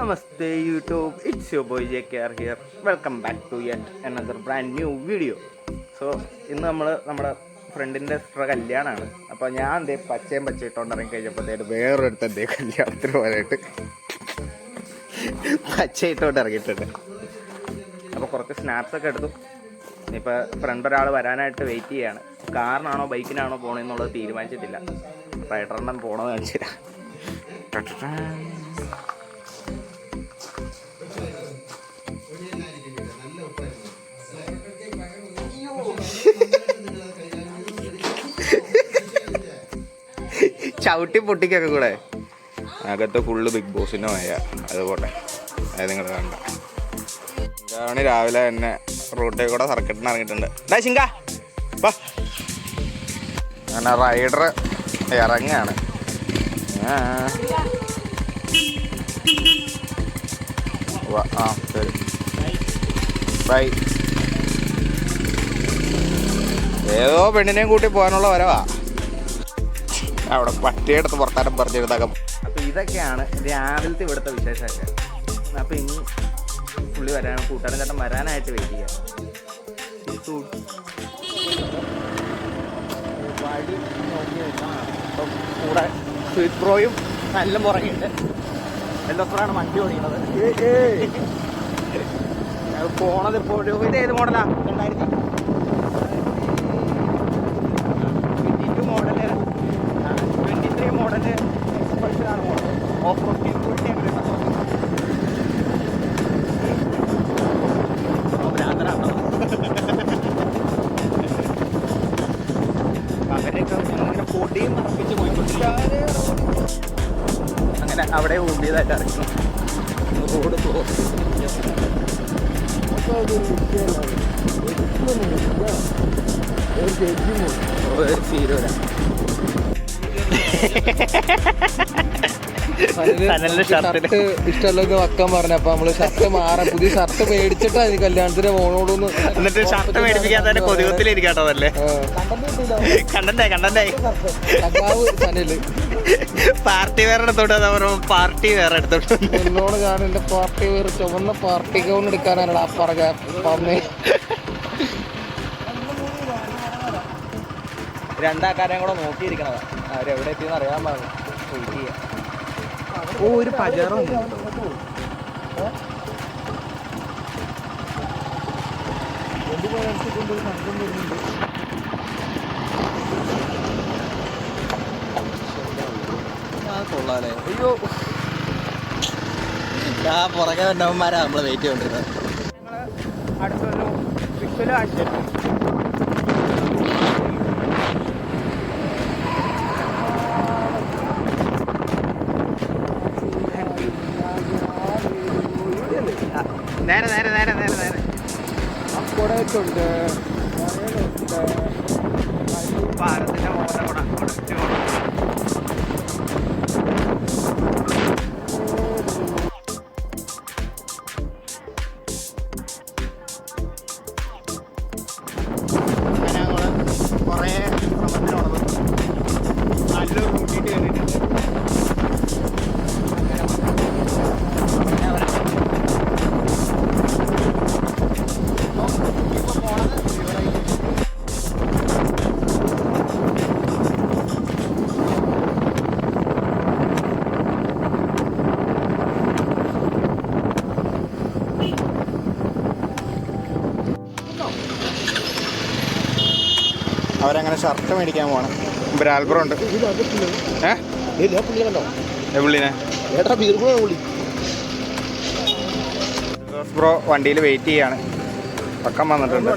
Namaste YouTube, it's your boy JKR here. Welcome back to yet another brand new video. So, ഇന്ന് നമ്മുടെ ഫ്രണ്ടിൻ്റെ sister കല്യാണമാണ്. അപ്പോൾ ഞാൻ എന്തേ പച്ചയും ഇട്ടുകൊണ്ടിറങ്ങി കഴിഞ്ഞപ്പോഴത്തേക്ക് വേറൊരുത്ത എന്തേ കല്യാണത്തിന് പോകാനായിട്ട് പച്ച ഇട്ടുകൊണ്ട് ഇറങ്ങിയിട്ടുണ്ട്. അപ്പോൾ കുറച്ച് സ്നാപ്സൊക്കെ എടുത്തു. ഇനിയിപ്പോൾ ഫ്രണ്ട് ഒരാൾ വരാനായിട്ട് വെയിറ്റ് ചെയ്യാണ്. കാറിനാണോ ബൈക്കിനാണോ പോകണമെന്നുള്ളത് തീരുമാനിച്ചിട്ടില്ല. റൈഡറിനും പോകണമെന്ന് കാണിച്ചില്ല. ചവിട്ടി പൊട്ടിക്കൊക്കെ കൂടെ അകത്ത് ഫുള്ള് ബിഗ് ബോസിനോ ആയ അതുപോലെ അത് നിങ്ങൾ കണ്ട ഇതാണ്. രാവിലെ തന്നെ റൂട്ടിൽ കൂടെ സർക്കിട്ടിന് ഇറങ്ങിയിട്ടുണ്ട്. അങ്ങനെ റൈഡർ ഇറങ്ങാണ്. ശരി ബൈ. ഏതോ പെണ്ണിനെയും കൂട്ടി പോകാനുള്ള വരവാ. അവിടെ പട്ടിയെടുത്ത് പുറത്താരം പറഞ്ഞിരുന്നകം. അപ്പോൾ ഇതൊക്കെയാണ് രാവിലത്തെ ഇവിടുത്തെ വിശേഷമൊക്കെ. അപ്പോൾ ഇനി പുള്ളി കൂട്ടാനും ചേട്ടൻ വരാനായിട്ട് വെയിറ്റ് ചെയ്യാം. വഴി നോക്കി വെച്ചാൽ അപ്പം കൂടെ സ്വീറ്റ് ബ്രോയും നല്ല മുറങ്ങിയിട്ട് എല്ലാപ്പോഴാണ് വണ്ടി ഓടിക്കുന്നത്. പോണത് ഇപ്പോഴും ഇത് ഏത് മോഡലാ? 2022 മോഡല്, 23 മോഡല് എക്സ്പൾഷനാണ് മോഡൽ. ഓഫ് റോഡ് അവരൊക്കെ അങ്ങനെ പൊടിയും നടപ്പിച്ച് പോയിക്കൊണ്ടിരിക്കുക. അങ്ങനെ അവിടെ ഊണ്ടിയതായിട്ട് ഇറങ്ങണം. റോഡ് തീരൂല. ഷർട്ട് ഇഷ്ടമല്ലെന്ന് വെക്കാൻ പറഞ്ഞപ്പോ നമ്മള് ഷർട്ട് മാറാൻ പുതിയ ഷർട്ട് മേടിച്ചിട്ടാ കല്യാണത്തിന് പോണോടൊന്ന്. എന്നിട്ട് ഷർട്ട് മേടിപ്പിക്കാൻ തന്നെ കൊതികത്തിലിരിക്കട്ടതല്ലേ. കണ്ടന്റായി പാർട്ടി വേറെ എടുത്തോട്ട് പാർട്ടി വേറെ എടുത്തോട്ട് എന്നോട് കാണും. എന്റെ പാർട്ടി വേറെ ചുവന്ന പാർട്ടി ഗൗൺ എടുക്കാനാണ് ആ പറഞ്ഞേ. രണ്ടാക്കാരെയും കൂടെ നോക്കിയിരിക്കണതാ. അവരെവിടെ എത്തിയെന്ന് അറിയാൻ പറഞ്ഞു. വെയിറ്റ് ചെയ്യാം. ഓ, ഒരു പജറുണ്ട്. കൊള്ളാലേ. അയ്യോ, ആ പുറകെ വന്നവന്മാരാ നമ്മള് വെയിറ്റ് ചെയ്തോണ്ടിരുന്നത്. അടുത്തൊരു പിക്ചല് കാണിച്ചിട്ട് നേരെ അപ്പുറത്തുണ്ട് ഭാരതിന്റെ മോനെ കൂടെ കുറേ ശ്രമത്തിനുള്ളത് നല്ലൊരു കൂട്ടിയിട്ട് കയറിയിട്ടുണ്ട്. അവരങ്ങനെ ഷർട്ട് മേടിക്കാൻ പോകണം. ബ്രാൽബ്രോ ഉണ്ട്. ബ്രോ വണ്ടിയിൽ വെയിറ്റ് ചെയ്യാണ്. പക്കം വന്നിട്ടുണ്ട്.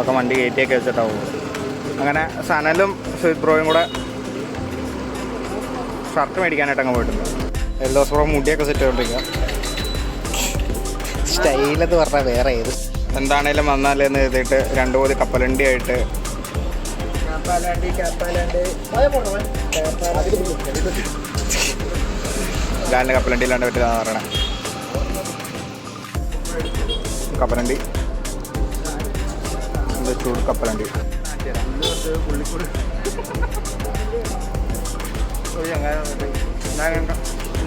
ഒക്കെ വണ്ടി കയറ്റിയൊക്കെ വെച്ചിട്ടാവും. അങ്ങനെ സനലും സുജിത് ബ്രോയും കൂടെ ഷർട്ട് മേടിക്കാനായിട്ട് അങ്ങ് പോയിട്ടുണ്ട്. എല്ലോസ് ബ്രോ മുടിയൊക്കെ സെറ്റ് ചെയ്തോണ്ടിരിക്കുക. സ്റ്റൈലെന്ന് പറഞ്ഞാൽ വേറെ ഏത് എന്താണേലും വന്നാലെന്ന് എഴുതിയിട്ട് 2 പോല് കപ്പലണ്ടി ആയിട്ട് ഗാലിൻ്റെ കപ്പലണ്ടിയിലാണ്ട് പറ്റില്ലാന്ന് പറയണേ. കപ്പലണ്ടി ചൂട് കപ്പലണ്ടി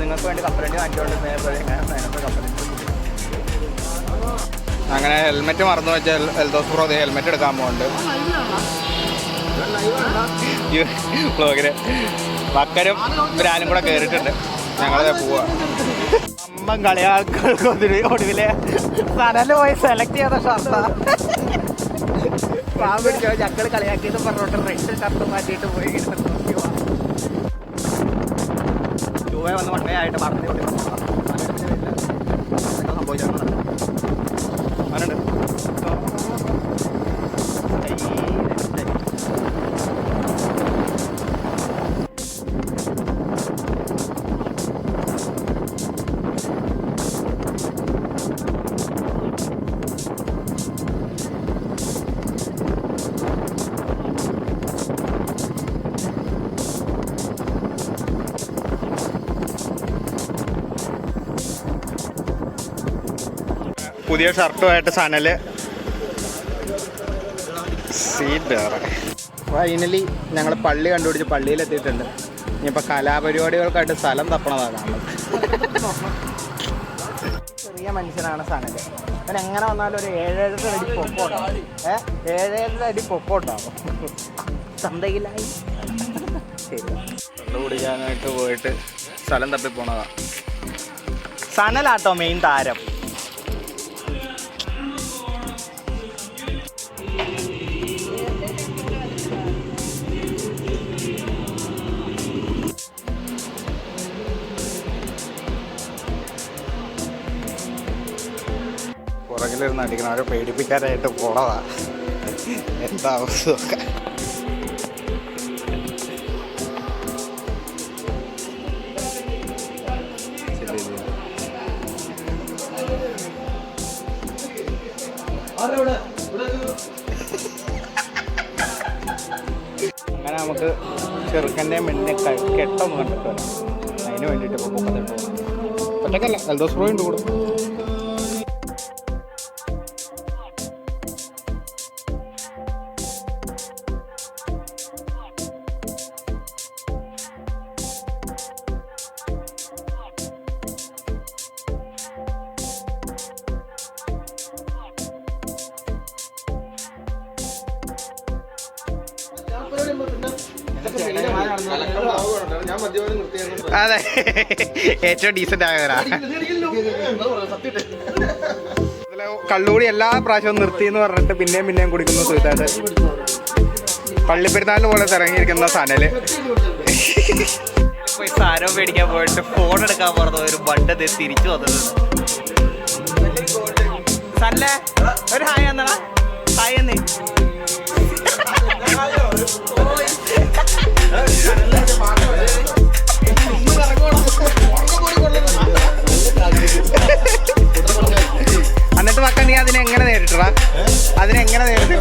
നിങ്ങൾക്ക് വേണ്ടി കപ്പലണ്ടി വാങ്ങിച്ചുകൊണ്ട് കപ്പലണ്ടി. അങ്ങനെ ഹെൽമെറ്റ് മറന്നു വെച്ചാൽ എൽദോസ് പ്രോ ഹെൽമെറ്റ് എടുക്കാൻ പോകുന്നുണ്ട്. ബ്ലോഗിന് വക്കരും ബ്രാനും കൂടെ കയറിയിട്ടുണ്ട്. ഞങ്ങളത് പോവാ. അമ്മ കളിയാൾക്ക് ഒടുവിലെ സനല് പോയി സെലക്ട് ചെയ്ത ഷർട്ടാ. പിടിച്ചോ ഞങ്ങൾ കളിയാക്കിയത് പറഞ്ഞോട്ട് റെഡ് ഷർട്ട് മാറ്റിയിട്ട് പോയി നോക്കി പോവാ. ചൂവ വന്ന് മണ്ണയായിട്ട് മറന്നു സംഭവിച്ചു. പുതിയ ഷർട്ടുമായിട്ട് സനല് സീറ്റ്. ഫൈനലി ഞങ്ങൾ പള്ളി കണ്ടുപിടിച്ച് പള്ളിയിലെത്തിയിട്ടുണ്ട്. ഇനിയിപ്പോൾ കലാപരിപാടികൾക്കായിട്ട് സ്ഥലം തപ്പണതാണ് കാണുന്നത്. ചെറിയ മനുഷ്യനാണ് സനല്. അവൻ എങ്ങനെ വന്നാലും ഒരു 7-7 അടി പൊക്കോട്ടാവും. 7-7 അടി പൊക്കോട്ടാവും. ചന്തയിലായി വെള്ളം കുടിക്കാനായിട്ട് പോയിട്ട് സ്ഥലം തപ്പി പോണതാ. സനലാട്ടോ മെയിൻ താരം. പുറകിലിരുന്ന് അടിക്കണം. അവരെ പേടിപ്പിക്കാനായിട്ട് പോണതാ. എന്താ അവസ്ഥ? അങ്ങനെ നമുക്ക് ചെറുക്കൻ്റെ മെന്നെ കെട്ടൊന്നും കണ്ടിട്ട് വരാം. അതിന് വേണ്ടിയിട്ട് ഇപ്പോൾ പൊക്കത്തിട്ട് പോകണം. ഒറ്റക്കല്ല, എൽദോസ് പ്രോ ഉണ്ട് കൂടെ. അതെ, ഏറ്റവും ഡീസന്റ് ആയവരാ. കള്ളുകൂടി എല്ലാ പ്രാവശ്യവും നിർത്തി എന്ന് പറഞ്ഞിട്ട് പിന്നെയും കുടിക്കുന്നു. സുഹൃത്തായിട്ട് പള്ളിപ്പെരുന്നാളിന് പോലെ ഇറങ്ങിയിരിക്കുന്ന സനല് പോയി സാധനം മേടിക്കാൻ പോയിട്ട് ഫോൺ എടുക്കാൻ പറഞ്ഞ ഒരു ബണ്ട് തിരിച്ചു വന്നിട്ടുണ്ട്. സനലെ ഒരു ഹായ് എന്നാ ഹായ് എന്നേ. എന്നിട്ട് മക്ക നീ അതിനെങ്ങനെ നേരിട്ടടാ? അതിനെങ്ങനെ നേരിട്ട്?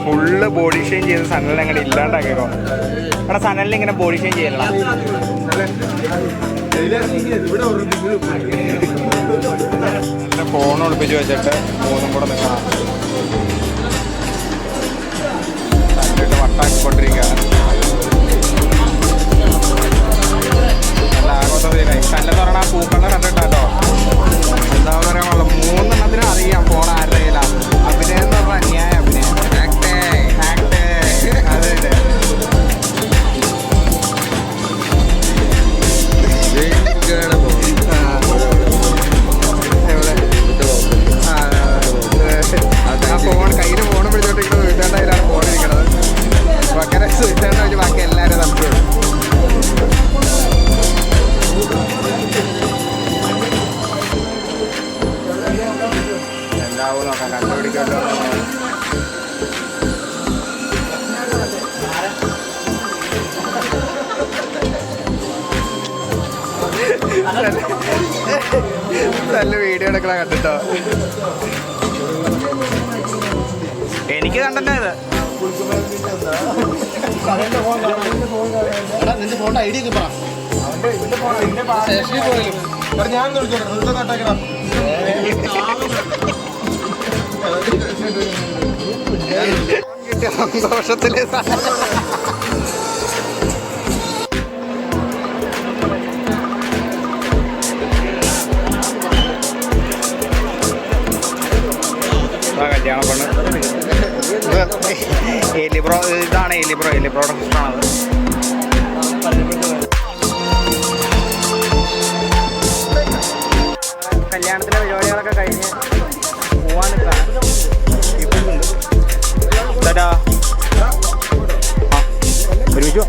ഫുള്ള് ബോഡി ഷെയിം ചെയ്ത് സനലിനെ അങ്ങനെ ഇല്ലാണ്ടാക്കിക്കോ. എടാ സനലിന് ഇങ്ങനെ ബോഡി ഷെയിം ചെയ്യല. ഫോൺ ഒളിപ്പിച്ച് വെച്ചിട്ട് മൂന്നും കൂടെ നിൽക്കണം. സനലിട്ട് വട്ടാക്കിക്കൊണ്ടിരിക്കുകയാണ്. നല്ല ആഘോഷത്തിനായി സനലെന്ന് പറഞ്ഞാൽ ആ പൂക്കളുടെ കണ്ടിട്ടോ. എന്താ പറയാനുള്ള 3 എണ്ണത്തിന് അറിയാം ഫോൺ ആരുടെ കയ്യിലാണ്. അഭിനയം എന്ന് പറഞ്ഞാൽ അന്യായ അഭിനയം. അതെ അതെ. ആ ഫോൺ കയ്യിൽ ഫോൺ പിടിച്ചോണ്ടിരിക്കുന്നത് സുഹൃത്തേണ്ട കയ്യിലാണ് ഫോൺ ഇരിക്കണത്. പക്കരെ സുഹൃത്തേണ്ട വെച്ച് ബാക്കി എല്ലാവരും നമുക്ക് എന്താവും നോക്കാം. കണ്ടുപിടിക്കുമല്ലോ. നല്ല വീഡിയോ എടുക്കണ കണ്ടിട്ടോ. എനിക്ക് കണ്ടേ ഇത് നിന്റെ ഫോണിന്റെ ഐഡിയ ഒക്കെ പറ ഞാൻ നട്ടാക്കണം സന്തോഷത്തില് കല്യാണ പെണ്ണ് എലിബ്രോ ഇതാണ് എലിബ്രോയുടെ സിസ്റ്ററാണത്. കല്യാണത്തിലെ പരിപാടികളൊക്കെ കഴിഞ്ഞ് പോവാൻ നിൽക്കാണ്. ചേട്ടാ ഒരുമിച്ച്